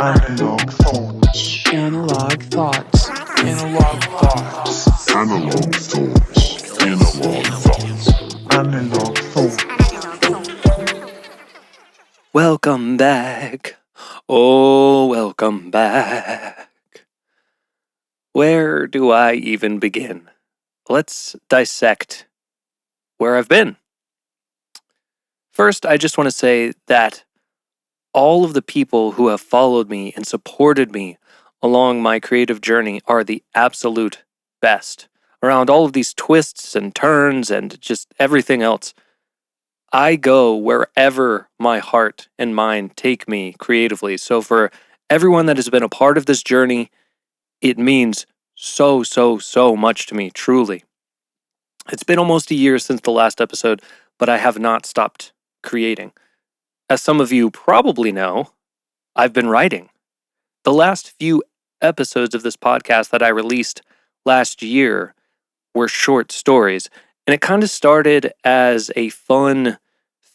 Analogue Thoughts. Analogue Thoughts. Analogue Thoughts. Analogue Thoughts. Analogue Thoughts. Analogue Thoughts. Welcome back. Oh, welcome back. Where do I even begin? Let's dissect where I've been. First, I just want to say that all of the people who have followed me and supported me along my creative journey are the absolute best. Around all of these twists and turns and just everything else, I go wherever my heart and mind take me creatively. So for everyone that has been a part of this journey, it means so much to me, truly. It's been almost a year since the last episode, but I have not stopped creating. As some of you probably know, I've been writing. The last few episodes of this podcast that I released last year were short stories, and it kind of started as a fun,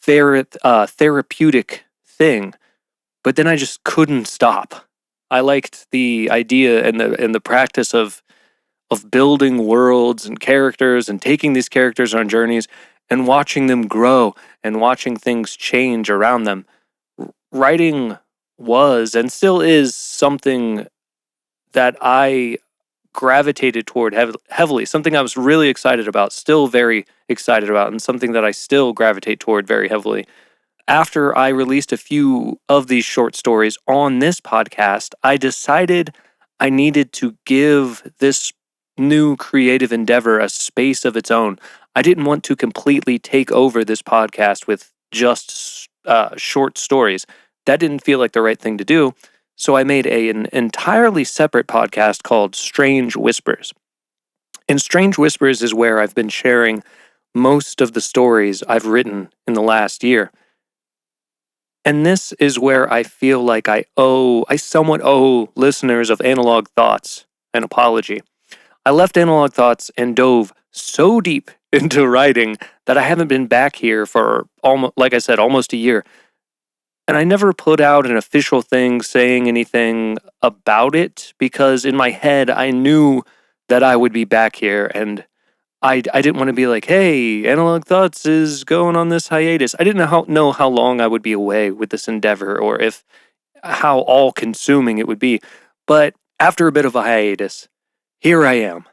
therapeutic thing, but then I just couldn't stop. I liked the idea and the practice of building worlds and characters and taking these characters on journeys and watching them grow and watching things change around them. Writing was and still is something that I gravitated toward heavily, something I was really excited about, still very excited about, and something that I still gravitate toward very heavily. After I released a few of these short stories on this podcast, I decided I needed to give this new creative endeavor a space of its own. I didn't want to completely take over this podcast with just short stories. That didn't feel like the right thing to do, so I made an entirely separate podcast called Strange Whispers. And Strange Whispers is where I've been sharing most of the stories I've written in the last year. And this is where I feel like I somewhat owe listeners of Analogue Thoughts an apology. I left Analogue Thoughts and dove so deep into writing that I haven't been back here for almost a year. And I never put out an official thing saying anything about it because in my head I knew that I would be back here, and I didn't want to be like, hey, Analogue Thoughts is going on this hiatus. I didn't know how long I would be away with this endeavor or how all-consuming it would be. But after a bit of a hiatus, here I am.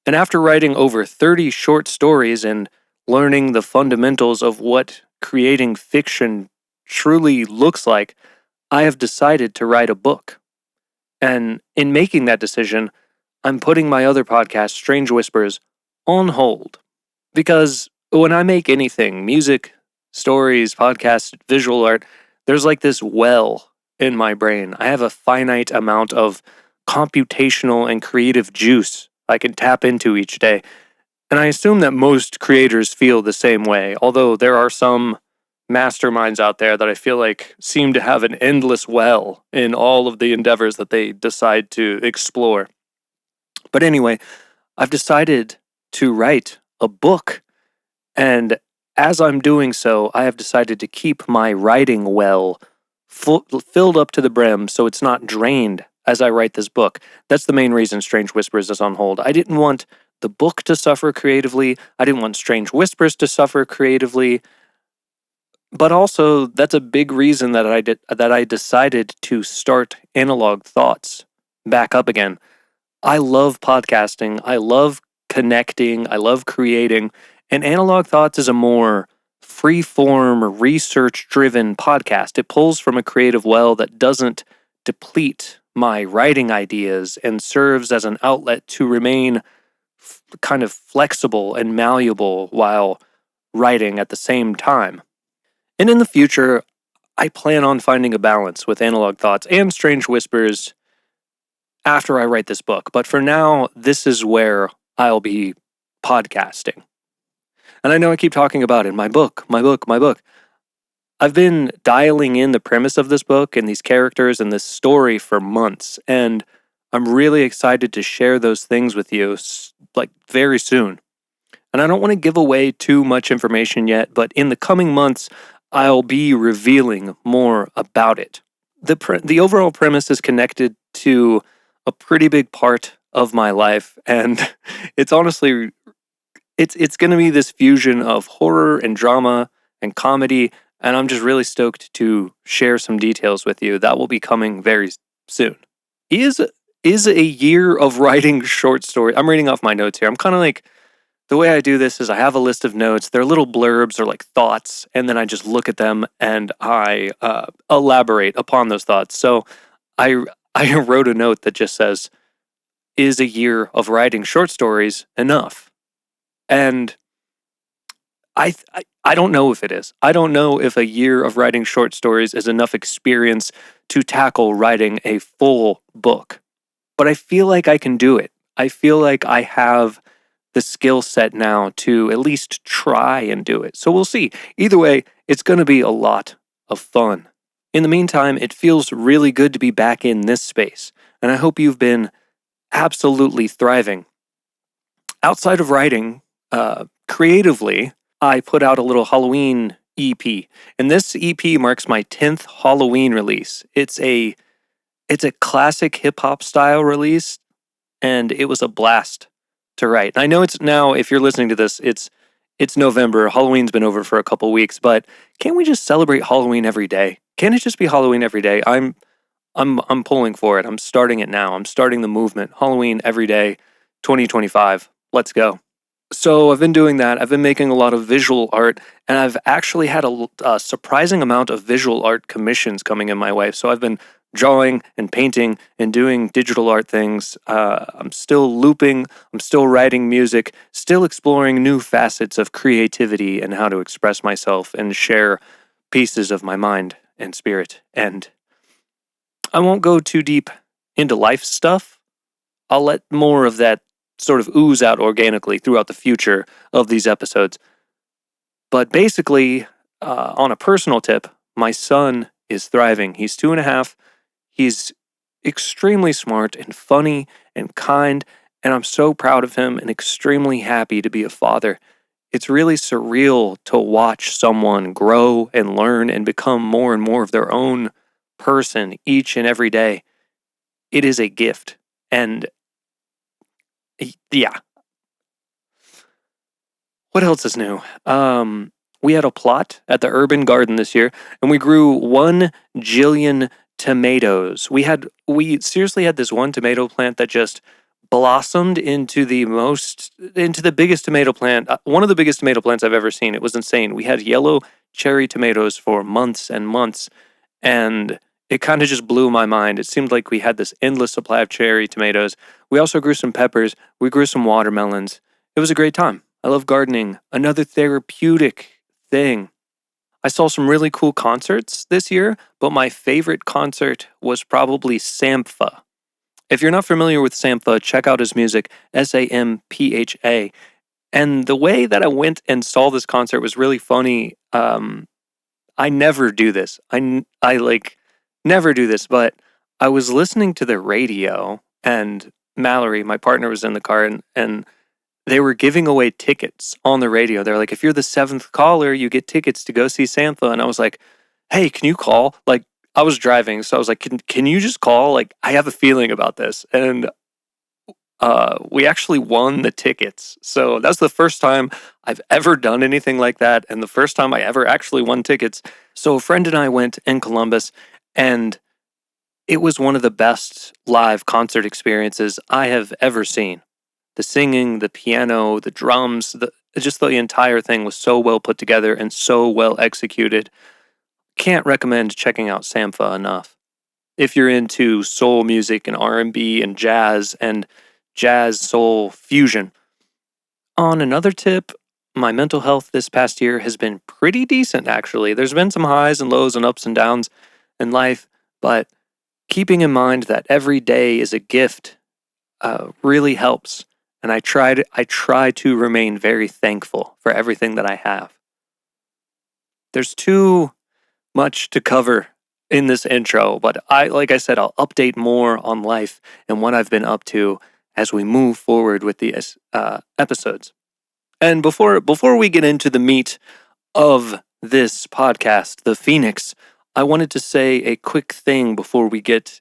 And after writing over 30 short stories and learning the fundamentals of what creating fiction truly looks like, I have decided to write a book. And in making that decision, I'm putting my other podcast, Strange Whispers, on hold. Because when I make anything, music, stories, podcasts, visual art, there's like this well in my brain. I have a finite amount of computational and creative juice I can tap into each day. And I assume that most creators feel the same way, although there are some masterminds out there that I feel like seem to have an endless well in all of the endeavors that they decide to explore. But anyway, I've decided to write a book, and as I'm doing so, I have decided to keep my writing well filled up to the brim so it's not drained as I write this book. That's the main reason Strange Whispers is on hold. I didn't want the book to suffer creatively. I didn't want Strange Whispers to suffer creatively. But also, that's a big reason that I decided to start Analogue Thoughts back up again. I love podcasting. I love connecting. I love creating. And Analogue Thoughts is a more free-form, research-driven podcast. It pulls from a creative well that doesn't deplete my writing ideas and serves as an outlet to remain kind of flexible and malleable while writing at the same time. And in the future, I plan on finding a balance with Analogue Thoughts and Strange Whispers after I write this book. But for now, this is where I'll be podcasting. And I know I keep talking about it, my book. I've been dialing in the premise of this book and these characters and this story for months, and I'm really excited to share those things with you, very soon. And I don't want to give away too much information yet, but in the coming months, I'll be revealing more about it. the overall premise is connected to a pretty big part of my life, and it's honestly it's going to be this fusion of horror and drama and comedy, and I'm just really stoked to share some details with you. That will be coming very soon. Is a year of writing short stories. I'm reading off my notes here. I'm kind of like, the way I do this is I have a list of notes. They're little blurbs or like thoughts, and then I just look at them and I elaborate upon those thoughts. So I I wrote a note that just says, "Is a year of writing short stories enough?" And I don't know if it is. I don't know if a year of writing short stories is enough experience to tackle writing a full book. But I feel like I can do it. I feel like I have the skill set now to at least try and do it. So we'll see. Either way, it's going to be a lot of fun. In the meantime, it feels really good to be back in this space, and I hope you've been absolutely thriving. Outside of writing, creatively, I put out a little Halloween EP, and this EP marks my 10th Halloween release. It's a classic hip hop style release, and it was a blast to write. I know it's now, if you're listening to this, it's November. Halloween's been over for a couple weeks, but can't we just celebrate Halloween every day? Can't it just be Halloween every day? I'm pulling for it. I'm starting it now. I'm starting the movement. Halloween every day, 2025. Let's go. So I've been doing that. I've been making a lot of visual art, and I've actually had a surprising amount of visual art commissions coming in my way. So I've been drawing and painting and doing digital art things. I'm still looping. I'm still writing music, still exploring new facets of creativity and how to express myself and share pieces of my mind and spirit. And I won't go too deep into life stuff. I'll let more of that sort of ooze out organically throughout the future of these episodes. But basically, on a personal tip, my son is thriving. He's 2.5. He's extremely smart and funny and kind, and I'm so proud of him and extremely happy to be a father. It's really surreal to watch someone grow and learn and become more and more of their own person each and every day. It is a gift. And yeah. What else is new? We had a plot at the urban garden this year, and we grew 1 jillion tomatoes. We seriously had this one tomato plant that just blossomed into the biggest tomato plant, one of the biggest tomato plants I've ever seen. It was insane. We had yellow cherry tomatoes for months and months, and it kind of just blew my mind. It seemed like we had this endless supply of cherry tomatoes. We also grew some peppers. We grew some watermelons. It was a great time. I love gardening. Another therapeutic thing. I saw some really cool concerts this year, but my favorite concert was probably Sampha. If you're not familiar with Sampha, check out his music, Sampha. And the way that I went and saw this concert was really funny. I never do this. I never do this, but I was listening to the radio, and Mallory, my partner, was in the car, and they were giving away tickets on the radio. They're like, if you're the 7th caller, you get tickets to go see Sampha. And I was like, hey, can you call? Like, I was driving, so I was like, can you just call? Like, I have a feeling about this. And we actually won the tickets. So that's the first time I've ever done anything like that, and the first time I ever actually won tickets. So a friend and I went in Columbus, and it was one of the best live concert experiences I have ever seen. The singing, the piano, the drums, just the entire thing was so well put together and so well executed. Can't recommend checking out Sampha enough. If you're into soul music and R&B and jazz soul fusion. On another tip, my mental health this past year has been pretty decent, actually. There's been some highs and lows and ups and downs in life, but keeping in mind that every day is a gift really helps. And I try to remain very thankful for everything that I have. There's too much to cover in this intro, but like I said, I'll update more on life and what I've been up to as we move forward with these episodes. And before we get into the meat of this podcast, the phoenix I wanted to say a quick thing before we get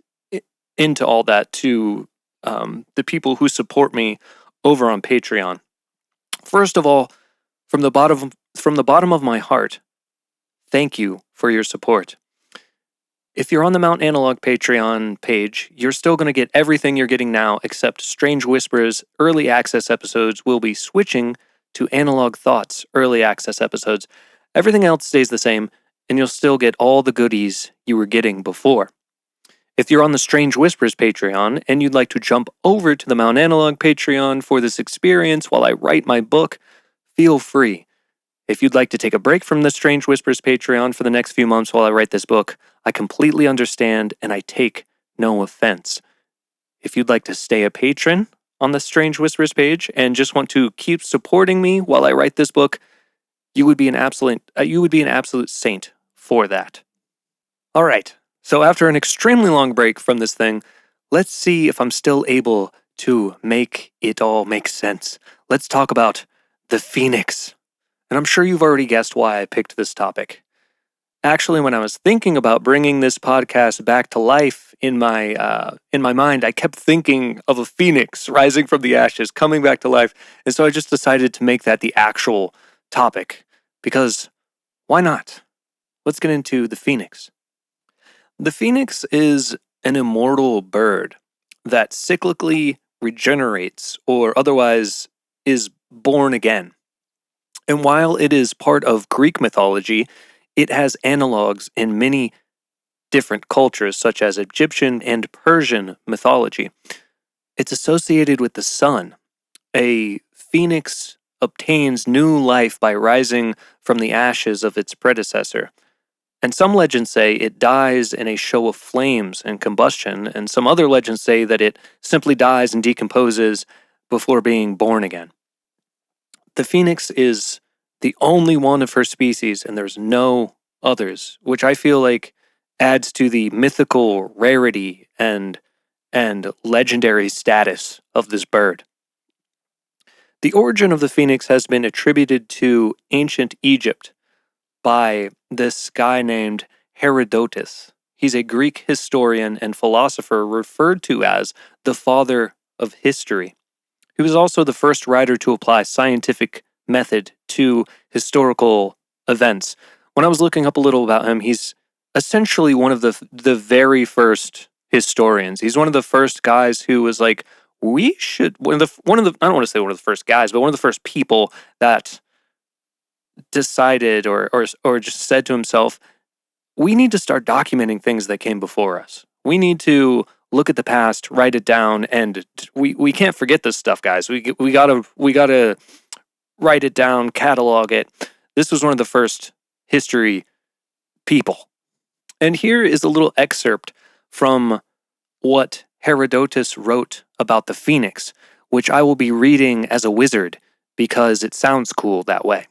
into all that to the people who support me over on Patreon. First of all, from the bottom of my heart, thank you for your support. If you're on the Mount Analogue Patreon page, you're still going to get everything you're getting now, except Strange Whispers early access episodes will be switching to Analogue Thoughts early access episodes. Everything else stays the same, and you'll still get all the goodies you were getting before. If you're on the Strange Whispers Patreon and you'd like to jump over to the Mount Analogue Patreon for this experience while I write my book, feel free. If you'd like to take a break from the Strange Whispers Patreon for the next few months while I write this book, I completely understand and I take no offense. If you'd like to stay a patron on the Strange Whispers page and just want to keep supporting me while I write this book, you would be an absolute saint for that. All right. So after an extremely long break from this thing, let's see if I'm still able to make it all make sense. Let's talk about the Phoenix. And I'm sure you've already guessed why I picked this topic. Actually, when I was thinking about bringing this podcast back to life in my mind, I kept thinking of a phoenix rising from the ashes, coming back to life. And so I just decided to make that the actual topic. Because why not? Let's get into the phoenix. The phoenix is an immortal bird that cyclically regenerates or otherwise is born again. And while it is part of Greek mythology, it has analogues in many different cultures, such as Egyptian and Persian mythology. It's associated with the sun. A phoenix obtains new life by rising from the ashes of its predecessor. And some legends say it dies in a show of flames and combustion, and some other legends say that it simply dies and decomposes before being born again. The phoenix is the only one of her species, and there's no others, which I feel like adds to the mythical rarity and legendary status of this bird. The origin of the phoenix has been attributed to ancient Egypt by this guy named Herodotus. He's a Greek historian and philosopher referred to as the father of history. He was also the first writer to apply scientific method to historical events. When I was looking up a little about him, he's essentially one of the very first historians. He's one of the first guys who was like, we should one of the I don't want to say one of the first guys, but one of the first people that decided or just said to himself, we need to start documenting things that came before us. We need to look at the past, write it down, and we can't forget this stuff, guys. We gotta write it down, catalog it. This was one of the first history people. And here is a little excerpt from what Herodotus wrote about the phoenix, which I will be reading as a wizard because it sounds cool that way.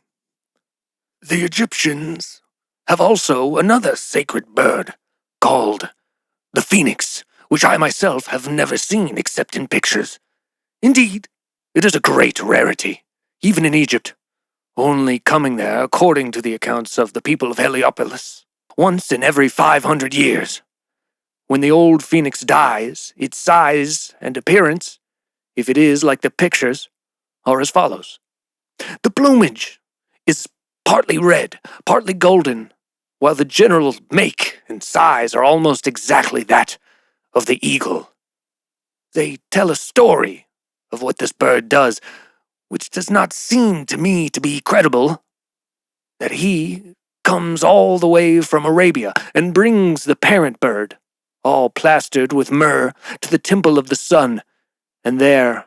The Egyptians have also another sacred bird called the phoenix, which I myself have never seen except in pictures. Indeed, it is a great rarity, even in Egypt, only coming there, according to the accounts of the people of Heliopolis, once in every 500 years. When the old phoenix dies, its size and appearance, if it is like the pictures, are as follows. The plumage is partly red, partly golden, while the general make and size are almost exactly that of the eagle. They tell a story of what this bird does, which does not seem to me to be credible, that he comes all the way from Arabia and brings the parent bird, all plastered with myrrh, to the temple of the sun, and there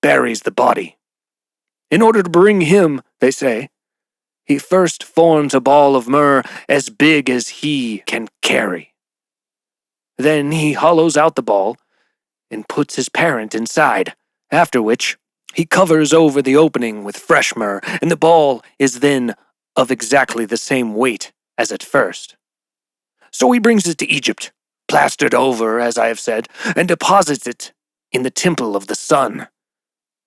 buries the body. In order to bring him, they say, he first forms a ball of myrrh as big as he can carry. Then he hollows out the ball and puts his parent inside, after which he covers over the opening with fresh myrrh, and the ball is then of exactly the same weight as at first. So he brings it to Egypt, plastered over, as I have said, and deposits it in the temple of the sun.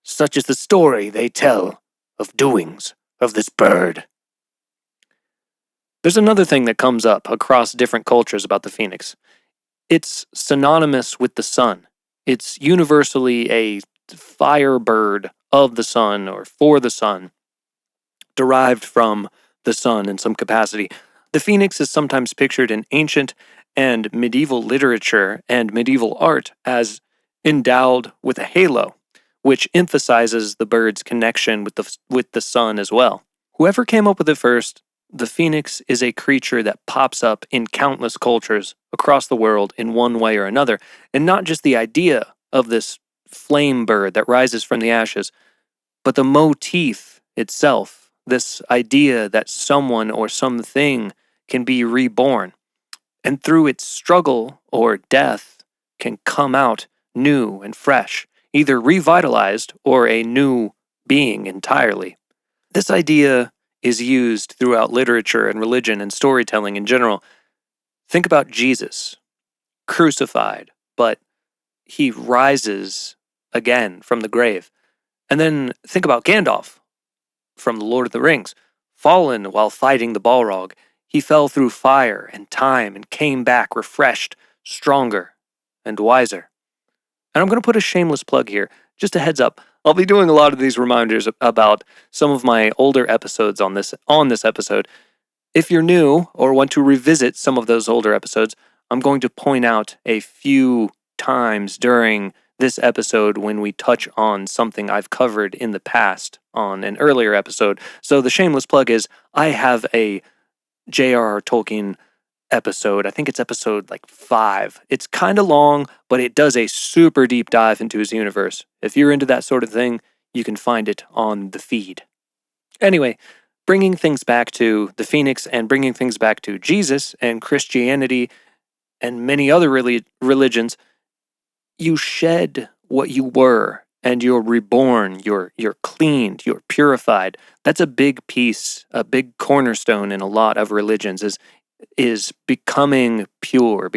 Such is the story they tell of doings of this bird. There's another thing that comes up across different cultures about the phoenix. It's synonymous with the sun. It's universally a firebird of the sun or for the sun, derived from the sun in some capacity. The phoenix is sometimes pictured in ancient and medieval literature and medieval art as endowed with a halo, which emphasizes the bird's connection with the sun as well. Whoever came up with it first, the phoenix is a creature that pops up in countless cultures across the world in one way or another, and not just the idea of this flame bird that rises from the ashes, but the motif itself, this idea that someone or something can be reborn, and through its struggle or death can come out new and fresh, either revitalized or a new being entirely. This idea is used throughout literature and religion and storytelling in general. Think about Jesus, crucified, but he rises again from the grave. And then think about Gandalf from The Lord of the Rings, fallen while fighting the Balrog. He fell through fire and time and came back refreshed, stronger, and wiser. And I'm going to put a shameless plug here. Just a heads up, I'll be doing a lot of these reminders about some of my older episodes on this episode. If you're new or want to revisit some of those older episodes, I'm going to point out a few times during this episode when we touch on something I've covered in the past on an earlier episode. So the shameless plug is I have a J.R.R. Tolkien episode. I think it's episode 5. It's kind of long, but it does a super deep dive into his universe. If you're into that sort of thing, you can find it on the feed. Anyway, bringing things back to the phoenix and bringing things back to Jesus and Christianity and many other religions, you shed what you were and you're reborn, you're cleaned, you're purified. That's a big piece, a big cornerstone in a lot of religions is becoming pure,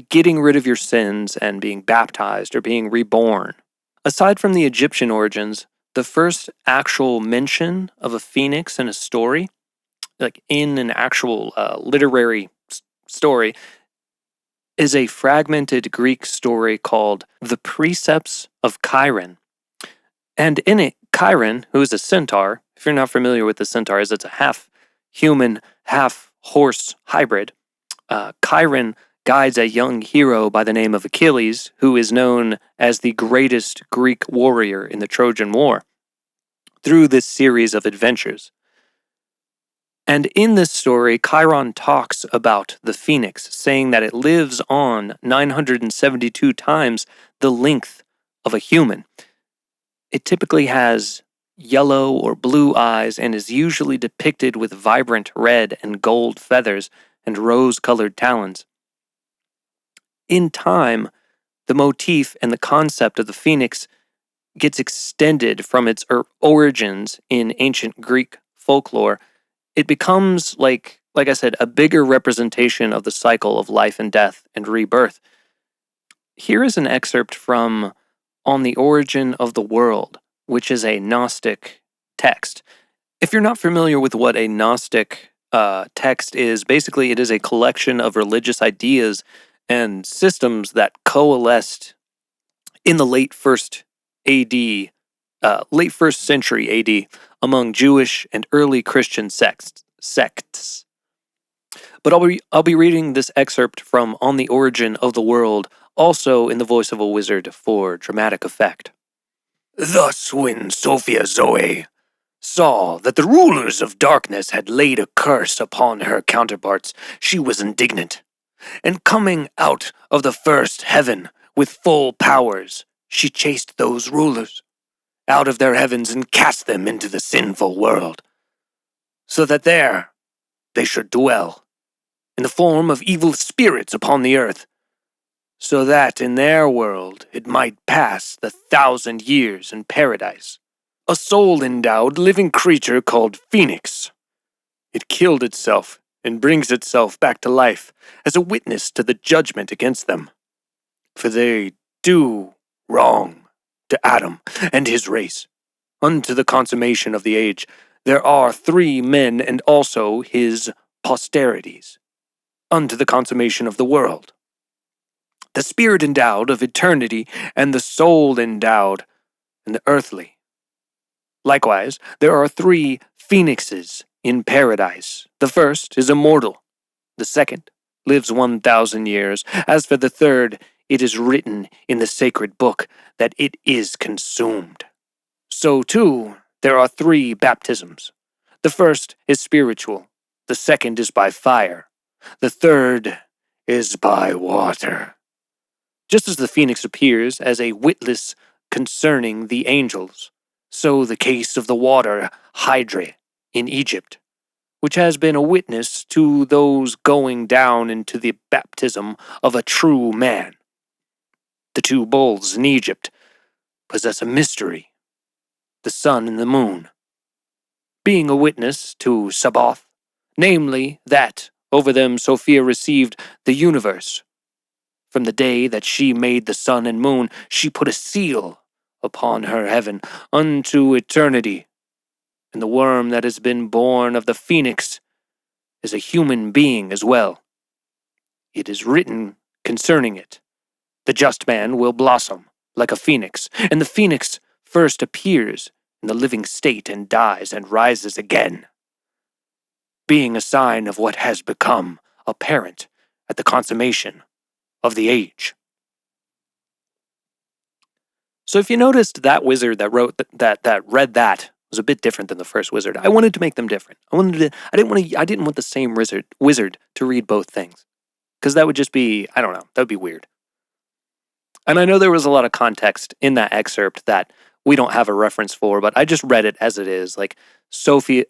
getting rid of your sins and being baptized or being reborn. Aside from the Egyptian origins, the first actual mention of a phoenix in a story, like in an actual literary story, is a fragmented Greek story called The Precepts of Chiron. And in it, Chiron, who is a centaur, if you're not familiar with the centaurs, it's a half-human, half-horse hybrid. Chiron guides a young hero by the name of Achilles, who is known as the greatest Greek warrior in the Trojan War, through this series of adventures. And in this story, Chiron talks about the phoenix, saying that it lives on 972 times the length of a human. It typically has yellow or blue eyes and is usually depicted with vibrant red and gold feathers and rose-colored talons. In time, the motif and the concept of the phoenix gets extended from its origins in ancient Greek folklore. It becomes, like I said, a bigger representation of the cycle of life and death and rebirth. Here is an excerpt from On the Origin of the World, which is a Gnostic text. If you're not familiar with what a Gnostic text is, basically it is a collection of religious ideas and systems that coalesced in the late first century AD among Jewish and early Christian sects. But I'll be reading this excerpt from On the Origin of the World, also in the voice of a wizard for dramatic effect. Thus, when Sophia Zoe saw that the rulers of darkness had laid a curse upon her counterparts, she was indignant, and coming out of the first heaven with full powers, she chased those rulers out of their heavens and cast them into the sinful world, so that there they should dwell in the form of evil spirits upon the earth, so that in their world it might pass the 1,000 years in paradise. A soul-endowed living creature called Phoenix. It killed itself and brings itself back to life as a witness to the judgment against them. For they do wrong to Adam and his race. Unto the consummation of the age, there are 3 men and also his posterities, unto the consummation of the world. The spirit endowed of eternity, and the soul endowed in the earthly. Likewise, there are 3 phoenixes in paradise. The first is immortal. The second lives 1,000 years. As for the third, it is written in the sacred book that it is consumed. So, too, there are 3 baptisms. The first is spiritual. The second is by fire. The third is by water. Just as the phoenix appears as a witness concerning the angels, so the case of the water Hydra in Egypt, which has been a witness to those going down into the baptism of a true man. The 2 bulls in Egypt possess a mystery, the sun and the moon, being a witness to Sabaoth, namely that over them Sophia received the universe. From the day that she made the sun and moon, she put a seal upon her heaven unto eternity. And the worm that has been born of the phoenix is a human being as well. It is written concerning it, the just man will blossom like a phoenix, and the phoenix first appears in the living state and dies and rises again, being a sign of what has become apparent at the consummation of the age. So if you noticed, that wizard that wrote that read that was a bit different than the first wizard. I wanted to make them different. I didn't want the same wizard to read both things, because that would just be, I don't know, that would be weird. And I know there was a lot of context in that excerpt that we don't have a reference for, but I just read it as it is, like Sophia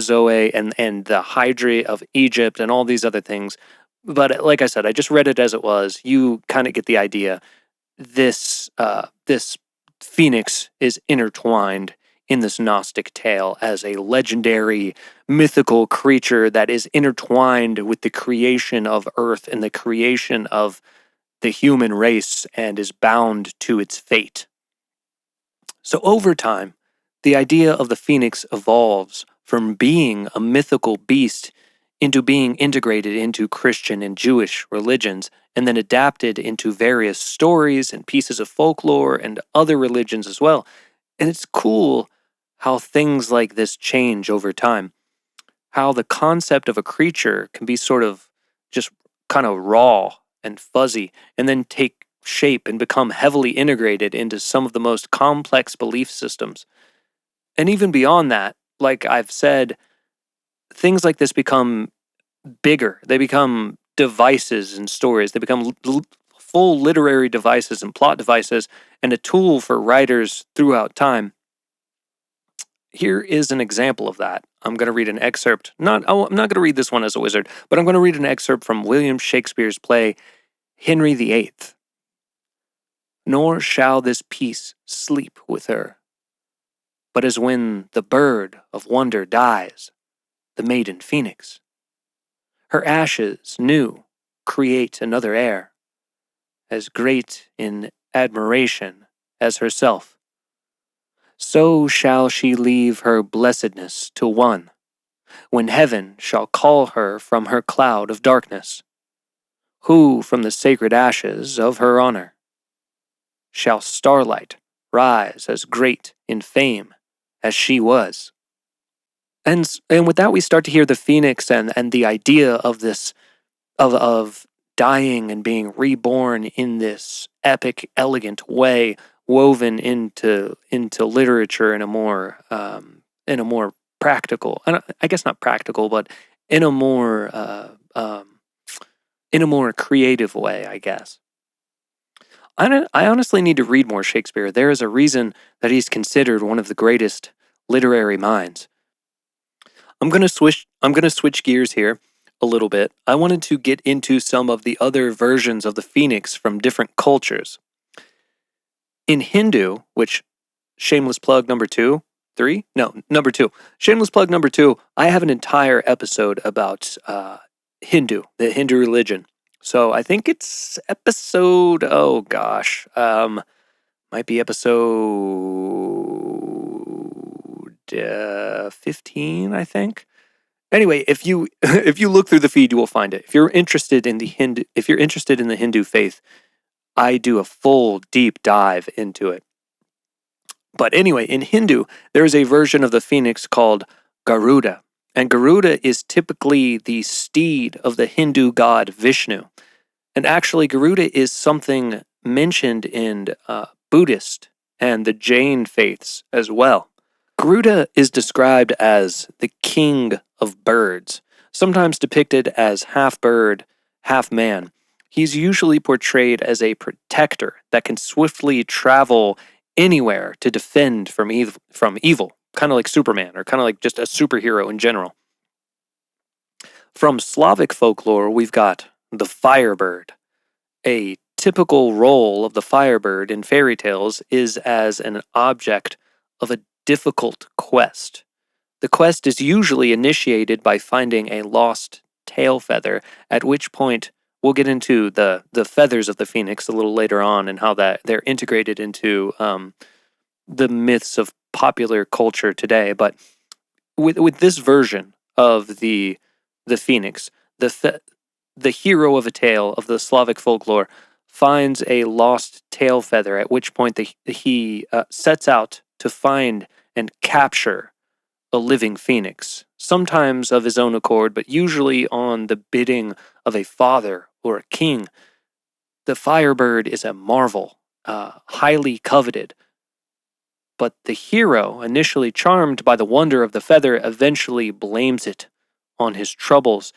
Zoe and the Hydra of Egypt and all these other things. But like I said, I just read it as it was. You kind of get the idea. This phoenix is intertwined in this Gnostic tale as a legendary, mythical creature that is intertwined with the creation of Earth and the creation of the human race and is bound to its fate. So over time, the idea of the phoenix evolves from being a mythical beast into being integrated into Christian and Jewish religions, and then adapted into various stories and pieces of folklore and other religions as well. And it's cool how things like this change over time. How the concept of a creature can be sort of just kind of raw and fuzzy, and then take shape and become heavily integrated into some of the most complex belief systems. And even beyond that, like I've said, things like this become bigger. They become devices and stories. They become full literary devices and plot devices, and a tool for writers throughout time. Here is an example of that. I'm going to read an excerpt. I'm not going to read this one as a wizard, but I'm going to read an excerpt from William Shakespeare's play Henry VIII. Nor shall this peace sleep with her, but as when the bird of wonder dies, the maiden phoenix. Her ashes new create another air, as great in admiration as herself. So shall she leave her blessedness to one, when heaven shall call her from her cloud of darkness, who from the sacred ashes of her honor shall starlight rise as great in fame as she was. And with that we start to hear the phoenix and the idea of this of dying and being reborn in this epic, elegant way, woven into literature in a more practical, I guess not practical, but in a more creative way, I guess. I honestly need to read more Shakespeare. There is a reason that he's considered one of the greatest literary minds. I'm gonna switch gears here a little bit. I wanted to get into some of the other versions of the phoenix from different cultures. In Hindu, which shameless plug number 2, shameless plug number 2, I have an entire episode about Hindu, the Hindu religion. So I think it's episode, might be episode 15, I think. Anyway, if you if you look through the feed, you will find it. If you're interested in the Hindu faith, I do a full deep dive into it. But anyway, in Hindu, there is a version of the phoenix called Garuda. And Garuda is typically the steed of the Hindu god Vishnu. And actually, Garuda is something mentioned in Buddhist and the Jain faiths as well. Garuda is described as the king of birds, sometimes depicted as half bird, half man. He's usually portrayed as a protector that can swiftly travel anywhere to defend from evil, kind of like Superman, or kind of like just a superhero in general. From Slavic folklore, we've got the firebird. A typical role of the firebird in fairy tales is as an object of a difficult quest. The quest is usually initiated by finding a lost tail feather, at which point we'll get into the feathers of the phoenix a little later on and how that they're integrated into the myths of popular culture today. But with this version of the phoenix, the hero of a tale of the Slavic folklore finds a lost tail feather, at which point he sets out to find and capture a living phoenix, sometimes of his own accord, but usually on the bidding of a father or a king. The firebird is a marvel, highly coveted, but the hero, initially charmed by the wonder of the feather, eventually blames it on his troubles.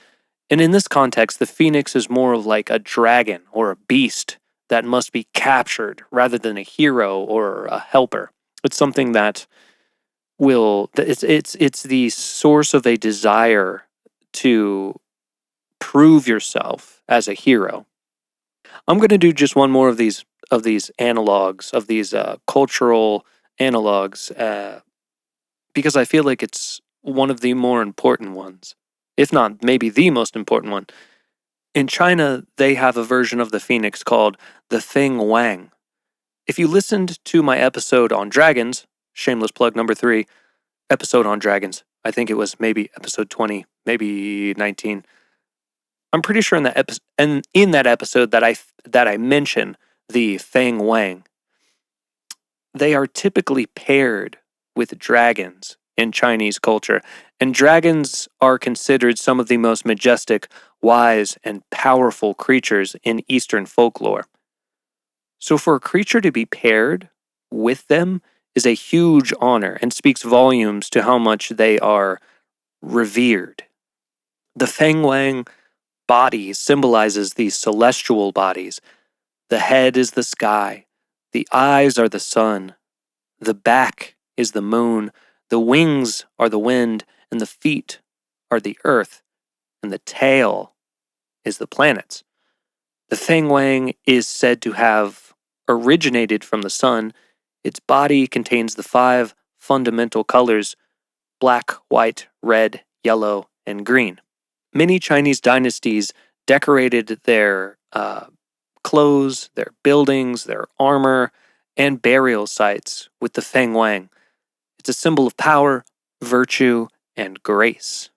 And in this context, the phoenix is more of like a dragon or a beast that must be captured rather than a hero or a helper. It's something that it's the source of a desire to prove yourself as a hero. I'm going to do just one more of these analogs, of these cultural analogs, because I feel like it's one of the more important ones, if not maybe the most important one. In China, they have a version of the phoenix called the Feng Wang. If you listened to my episode on dragons, shameless plug number 3, episode on dragons, I think it was maybe episode 20, maybe 19. I'm pretty sure in that episode that I mention the Feng Wang. They are typically paired with dragons in Chinese culture, and dragons are considered some of the most majestic, wise, and powerful creatures in Eastern folklore. So for a creature to be paired with them is a huge honor and speaks volumes to how much they are revered. The Feng Wang body symbolizes these celestial bodies. The head is the sky, the eyes are the sun, the back is the moon, the wings are the wind, and the feet are the earth, and the tail is the planets. The Feng Wang is said to have originated from the sun. Its body contains the 5 fundamental colors: black, white, red, yellow, and green. Many Chinese dynasties decorated their clothes, their buildings, their armor, and burial sites with the Feng Wang. It's a symbol of power, virtue, and grace.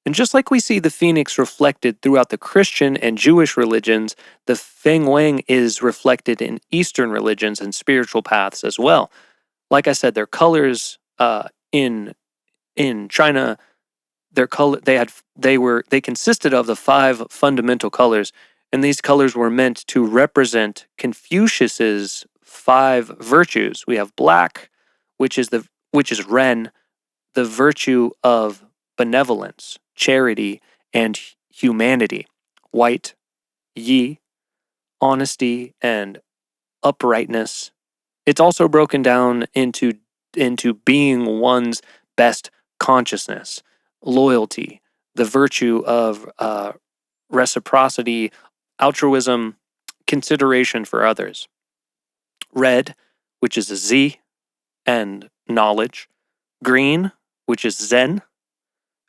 And just like we see the phoenix reflected throughout the Christian and Jewish religions, the Feng Wang is reflected in Eastern religions and spiritual paths as well. Like I said, their colors in China, their color they consisted of the 5 fundamental colors, and these colors were meant to represent Confucius's 5 virtues. We have black, which is Ren, the virtue of benevolence, charity, and humanity. White, Yi, honesty and uprightness. It's also broken down into being one's best consciousness, loyalty, the virtue of reciprocity, altruism, consideration for others. Red, which is a Z, and knowledge. Green, which is Zen,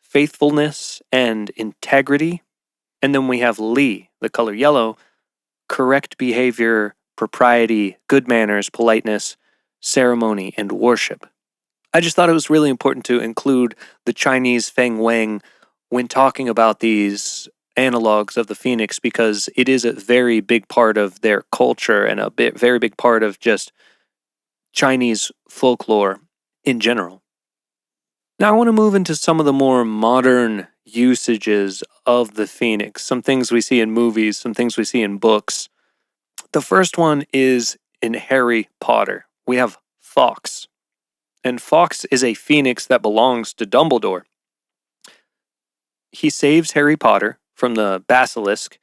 faithfulness and integrity. And then we have Li, the color yellow, correct behavior, propriety, good manners, politeness, ceremony, and worship. I just thought it was really important to include the Chinese Feng Wang when talking about these analogs of the phoenix, because it is a very big part of their culture and very big part of just Chinese folklore in general. Now I want to move into some of the more modern usages of the phoenix, some things we see in movies, some things we see in books. The first one is in Harry Potter. We have Fawkes. And Fawkes is a phoenix that belongs to Dumbledore. He saves Harry Potter from the basilisk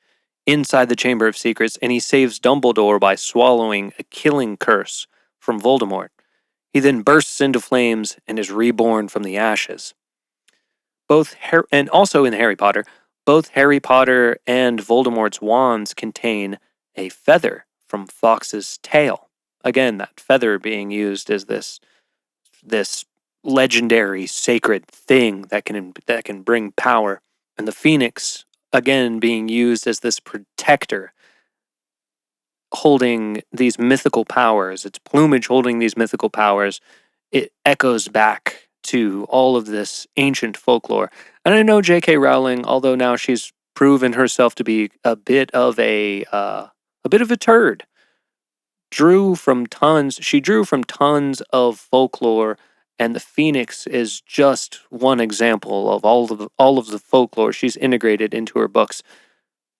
inside the Chamber of Secrets, and he saves Dumbledore by swallowing a killing curse from Voldemort. He then bursts into flames and is reborn from the ashes. And also in Harry Potter, both Harry Potter and Voldemort's wands contain a feather from Fawkes's tail. Again, that feather being used as this legendary sacred thing that can bring power, and the phoenix again being used as this protector, holding these mythical powers. Its plumage holding these mythical powers. It echoes back to all of this ancient folklore. And I know J.K. Rowling, although now she's proven herself to be a bit of a turd, drew from tons of folklore, and the phoenix is just one example of all of the folklore she's integrated into her books.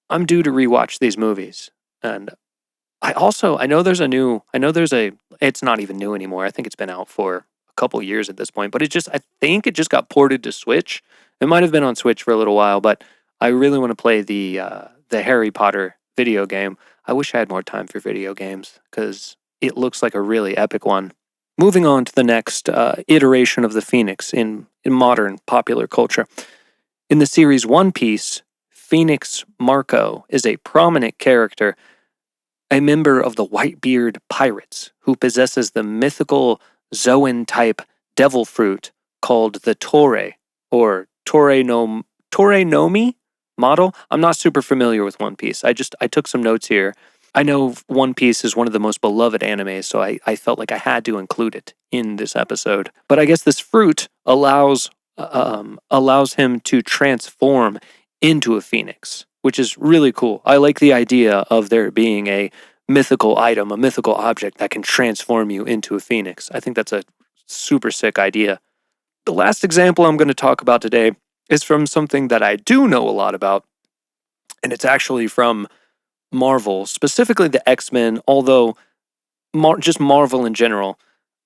I'm due to rewatch these movies, and I know there's it's not even new anymore. I think it's been out for a couple years at this point, but I think it just got ported to Switch. It might have been on Switch for a little while, but I really want to play the Harry Potter video game. I wish I had more time for video games because it looks like a really epic one. Moving on to the next iteration of the Phoenix in modern popular culture. In the series One Piece, Phoenix Marco is a prominent character, a member of the Whitebeard Pirates, who possesses the mythical Zoan-type devil fruit called the Tore, or Torenomi model. I'm not super familiar with One Piece. I took some notes here. I know One Piece is one of the most beloved animes, so I felt like I had to include it in this episode. But I guess this fruit allows him to transform into a phoenix, which is really cool. I like the idea of there being a mythical item, a mythical object that can transform you into a phoenix. I think that's a super sick idea. The last example I'm going to talk about today is from something that I do know a lot about, and it's actually from Marvel, specifically the X-Men, although just Marvel in general.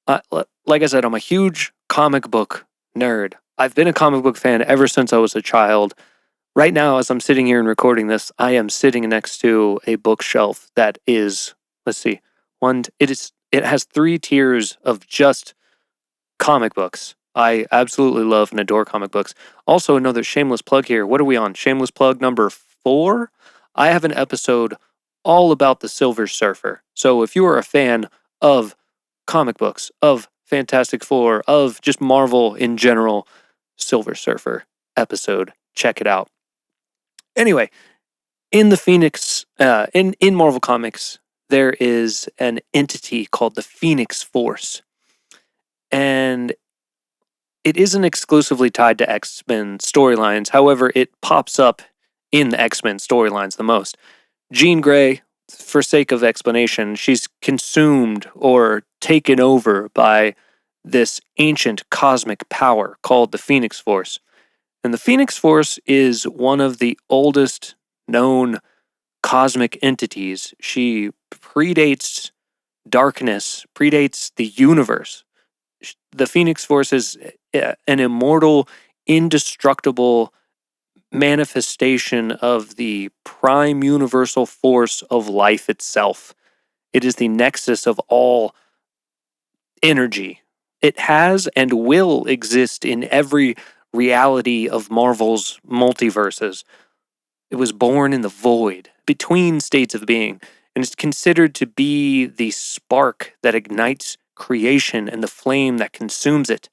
Like I said, I'm a huge comic book nerd. I've been a comic book fan ever since I was a child. Right now, as I'm sitting here and recording this, I am sitting next to a bookshelf that is, it has 3 tiers of just comic books. I absolutely love and adore comic books. Also, another shameless plug here. What are we on? Shameless plug number 4? I have an episode all about the Silver Surfer. So if you are a fan of comic books, of Fantastic Four, of just Marvel in general, Silver Surfer episode, check it out. Anyway, in the Phoenix, in Marvel Comics, there is an entity called the Phoenix Force. And it isn't exclusively tied to X-Men storylines. However, it pops up in the X-Men storylines the most. Jean Grey, for sake of explanation, she's consumed or taken over by this ancient cosmic power called the Phoenix Force. And the Phoenix Force is one of the oldest known cosmic entities. She predates darkness, predates the universe. The Phoenix Force is an immortal, indestructible manifestation of the prime universal force of life itself. It is the nexus of all energy. It has and will exist in every reality of Marvel's multiverses. It was born in the void, between states of being, and is considered to be the spark that ignites creation and the flame that consumes it.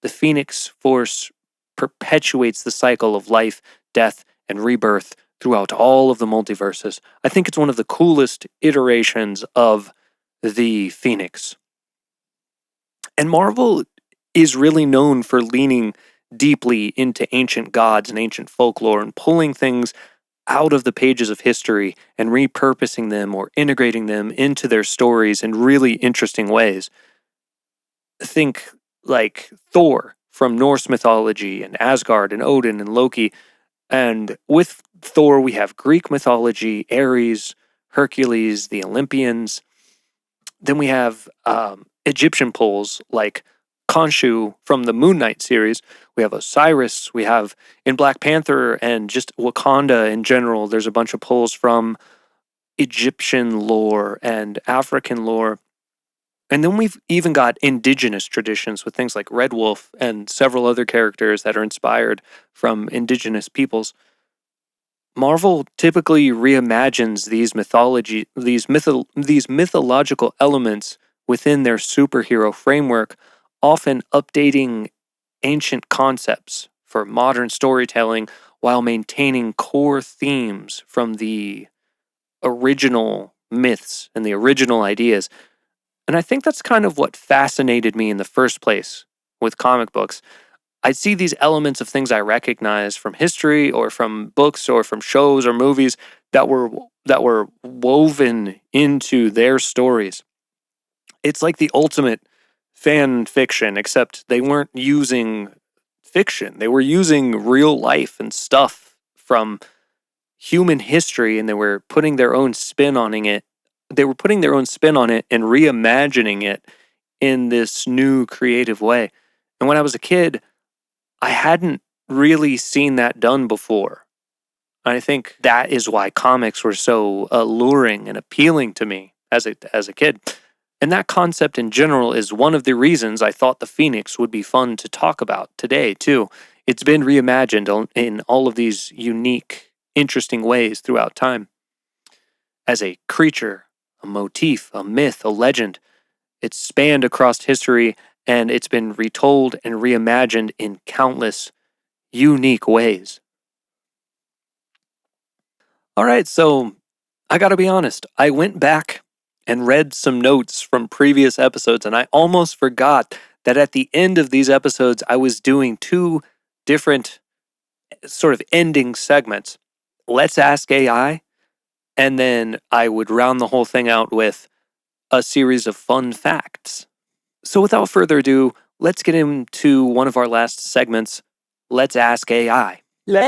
The Phoenix Force perpetuates the cycle of life, death, and rebirth throughout all of the multiverses. I think it's one of the coolest iterations of the Phoenix. And Marvel is really known for leaning deeply into ancient gods and ancient folklore and pulling things out of the pages of history and repurposing them or integrating them into their stories in really interesting ways. Think like Thor from Norse mythology and Asgard and Odin and Loki. And with Thor, we have Greek mythology, Ares, Hercules, the Olympians. Then we have Egyptian pulls like Khonshu from the Moon Knight series. We have Osiris. We have in Black Panther and just Wakanda in general, there's a bunch of pulls from Egyptian lore and African lore. And then we've even got indigenous traditions with things like Red Wolf and several other characters that are inspired from indigenous peoples. Marvel typically reimagines these mythological elements within their superhero framework, often updating ancient concepts for modern storytelling while maintaining core themes from the original myths and the original ideas. And I think that's kind of what fascinated me in the first place with comic books. I see these elements of things I recognize from history or from books or from shows or movies that were woven into their stories. It's like the ultimate fan fiction, except they weren't using fiction. They were using real life and stuff from human history, and they were putting their own spin on it. They were putting their own spin on it and reimagining it in this new creative way. And when I was a kid, I hadn't really seen that done before. I think that is why comics were so alluring and appealing to me as a kid. And that concept in general is one of the reasons I thought the Phoenix would be fun to talk about today, too. It's been reimagined in all of these unique, interesting ways throughout time. As a creature, a motif, a myth, a legend, it's spanned across history, and it's been retold and reimagined in countless unique ways. All right, so I gotta be honest. I went back and read some notes from previous episodes, and I almost forgot that at the end of these episodes, I was doing two different sort of ending segments. Let's Ask AI, and then I would round the whole thing out with a series of fun facts. So without further ado, let's get into one of our last segments, Let's Ask AI. Let's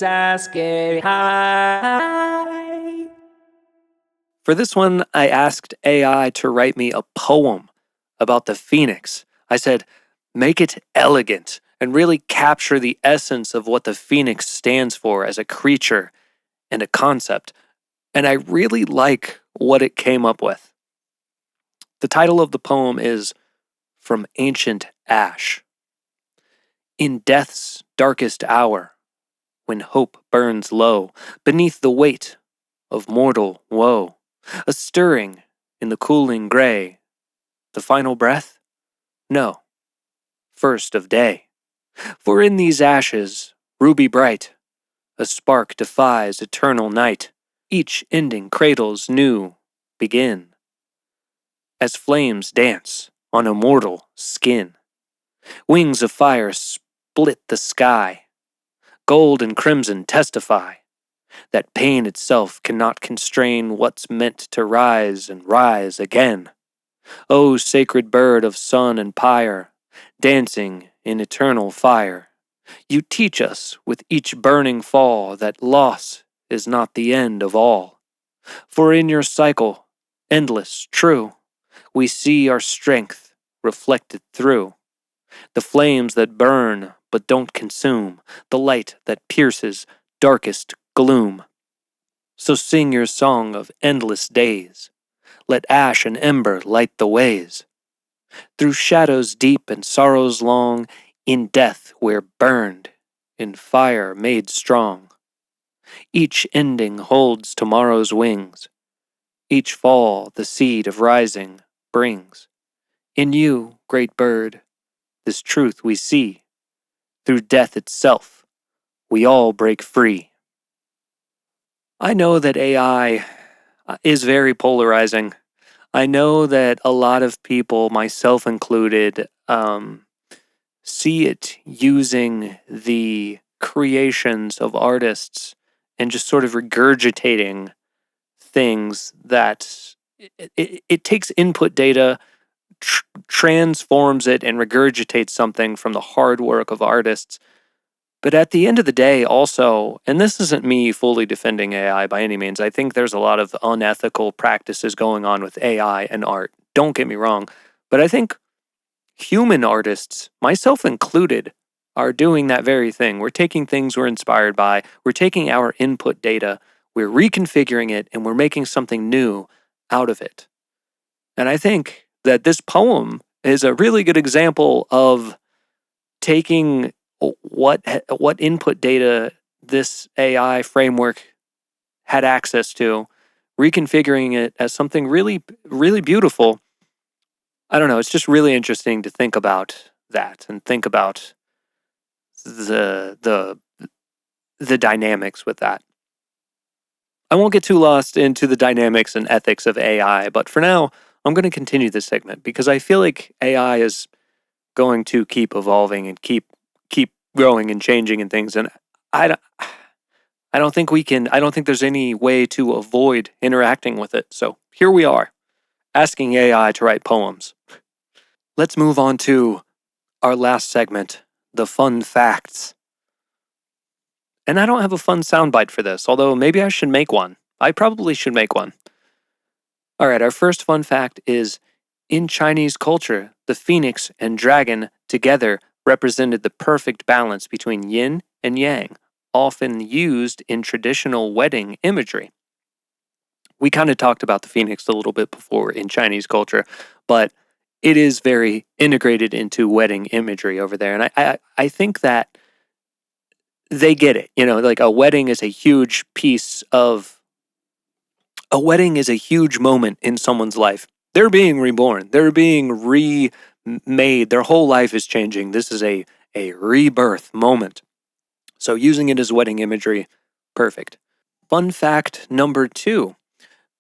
ask AI. For this one, I asked AI to write me a poem about the Phoenix. I said, make it elegant and really capture the essence of what the Phoenix stands for as a creature and a concept. And I really like what it came up with. The title of the poem is From Ancient Ash. In death's darkest hour, when hope burns low beneath the weight of mortal woe, a stirring in the cooling gray, the final breath? No, first of day. For in these ashes, ruby bright, a spark defies eternal night, each ending cradles new begin, as flames dance on immortal skin. Wings of fire split the sky, gold and crimson testify that pain itself cannot constrain what's meant to rise and rise again. O sacred bird of sun and pyre, dancing in eternal fire, you teach us with each burning fall that loss is not the end of all. For in your cycle, endless, true, we see our strength reflected through the flames that burn but don't consume, the light that pierces darkest gloom. So sing your song of endless days. Let ash and ember light the ways. Through shadows deep and sorrows long, in death we're burned, in fire made strong. Each ending holds tomorrow's wings. Each fall the seed of rising brings. In you, great bird, this truth we see. Through death itself, we all break free. I know that AI is very polarizing. I know that a lot of people, myself included, see it using the creations of artists and just sort of regurgitating things that it takes input data, transforms it, and regurgitates something from the hard work of artists. But at the end of the day, also, and this isn't me fully defending AI by any means, I think there's a lot of unethical practices going on with AI and art. Don't get me wrong. But I think human artists, myself included, are doing that very thing. We're taking things we're inspired by, we're taking our input data, we're reconfiguring it, and we're making something new out of it. And I think that this poem is a really good example of taking what input data this AI framework had access to, reconfiguring it as something really, really beautiful. I don't know. It's just really interesting to think about that and think about the dynamics with that. I won't get too lost into the dynamics and ethics of AI, but for now, I'm going to continue this segment because I feel like AI is going to keep evolving and keep growing and changing and things, and I don't think we can. I don't think there's any way to avoid interacting with it. So here we are, asking AI to write poems. Let's move on to our last segment, the fun facts. And I don't have a fun soundbite for this, although maybe I should make one. I probably should make one. All right, our first fun fact is, in Chinese culture, the phoenix and dragon together represented the perfect balance between yin and yang, often used in traditional wedding imagery. We kind of talked about the phoenix a little bit before in Chinese culture, but it is very integrated into wedding imagery over there. And I think that they get it. You know, like a wedding is a huge moment in someone's life. They're being reborn. They're being remade. Their whole life is changing. This is a rebirth moment. So using it as wedding imagery, perfect. Fun fact number 2.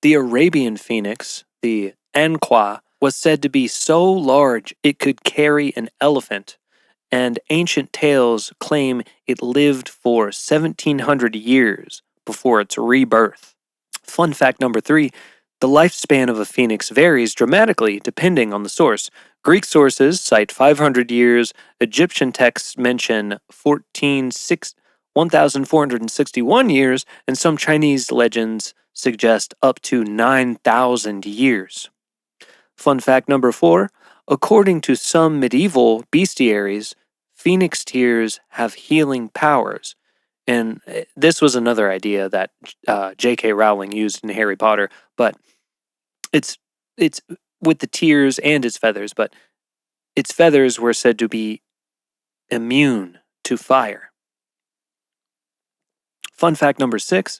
The Arabian phoenix, the anqua, was said to be so large it could carry an elephant, and ancient tales claim it lived for 1,700 years before its rebirth. Fun fact number 3, the lifespan of a phoenix varies dramatically depending on the source. Greek sources cite 500 years, Egyptian texts mention 1,461 years, and some Chinese legends suggest up to 9,000 years. Fun fact number 4, according to some medieval bestiaries, phoenix tears have healing powers. And this was another idea that J.K. Rowling used in Harry Potter, but it's with the tears and its feathers, but its feathers were said to be immune to fire. Fun fact number 5,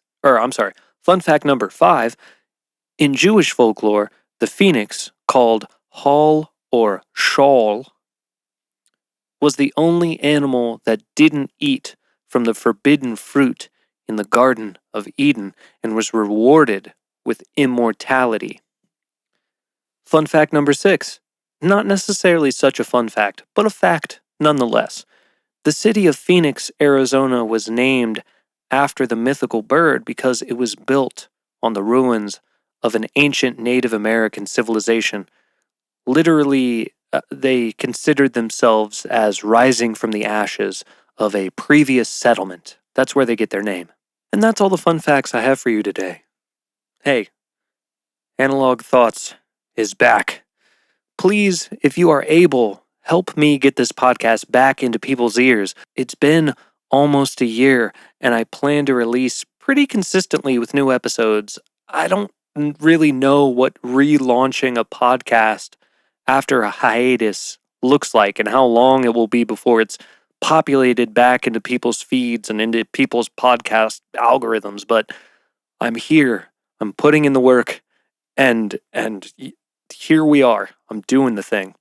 in Jewish folklore, the phoenix, called Hal or Shawl, was the only animal that didn't eat from the forbidden fruit in the Garden of Eden and was rewarded with immortality. Fun fact number 6, not necessarily such a fun fact, but a fact nonetheless. The city of Phoenix, Arizona was named after the mythical bird because it was built on the ruins of an ancient Native American civilization. Literally, they considered themselves as rising from the ashes of a previous settlement. That's where they get their name. And that's all the fun facts I have for you today. Hey, Analogue Thoughts is back. Please, if you are able, help me get this podcast back into people's ears. It's been almost a year, and I plan to release pretty consistently with new episodes. I don't really know what relaunching a podcast after a hiatus looks like and how long it will be before it's populated back into people's feeds and into people's podcast algorithms, but I'm here. I'm putting in the work, and here we are. I'm doing the thing.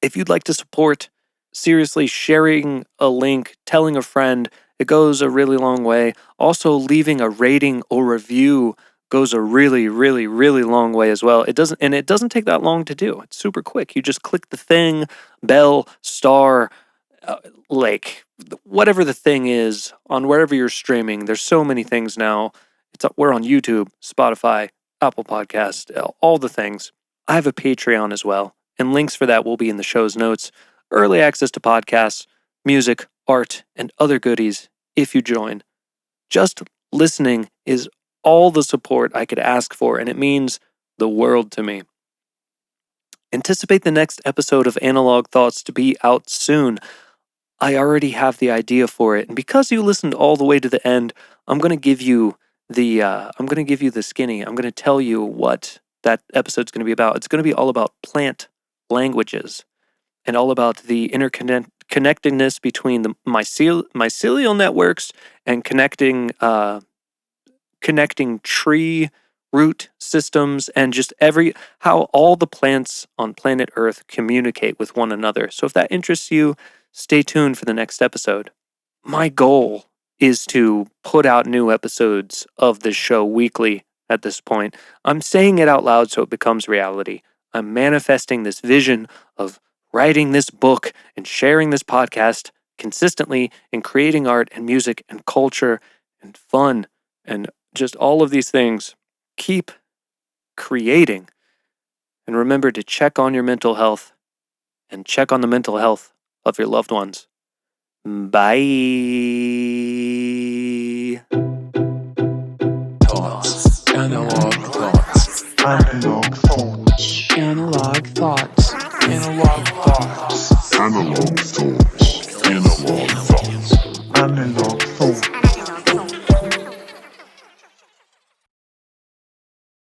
If you'd like to support, seriously, sharing a link, telling a friend, it goes a really long way. Also, leaving a rating or review goes a really, really, really long way as well. It doesn't take that long to do. It's super quick. You just click the thing, bell, star, like whatever the thing is on wherever you're streaming. There's so many things now. We're on YouTube, Spotify, Apple Podcast, all the things. I have a Patreon as well, and links for that will be in the show's notes. Early access to podcasts, music, art, and other goodies if you join. Just listening is all the support I could ask for, and it means the world to me. Anticipate the next episode of Analogue Thoughts to be out soon. I already have the idea for it, and because you listened all the way to the end, I'm going to give you the skinny. I'm going to tell you what that episode's going to be about. It's going to be all about plant languages and all about the interconnectedness between the mycelial networks and connecting tree root systems and just how all the plants on planet Earth communicate with one another. So if that interests you, stay tuned for the next episode. My goal is to put out new episodes of this show weekly at this point. I'm saying it out loud so it becomes reality. I'm manifesting this vision of writing this book and sharing this podcast consistently and creating art and music and culture and fun and just all of these things. Keep creating. And remember to check on your mental health and check on the mental health of your loved ones. Bye. Thoughts. Analogue thoughts. Analogue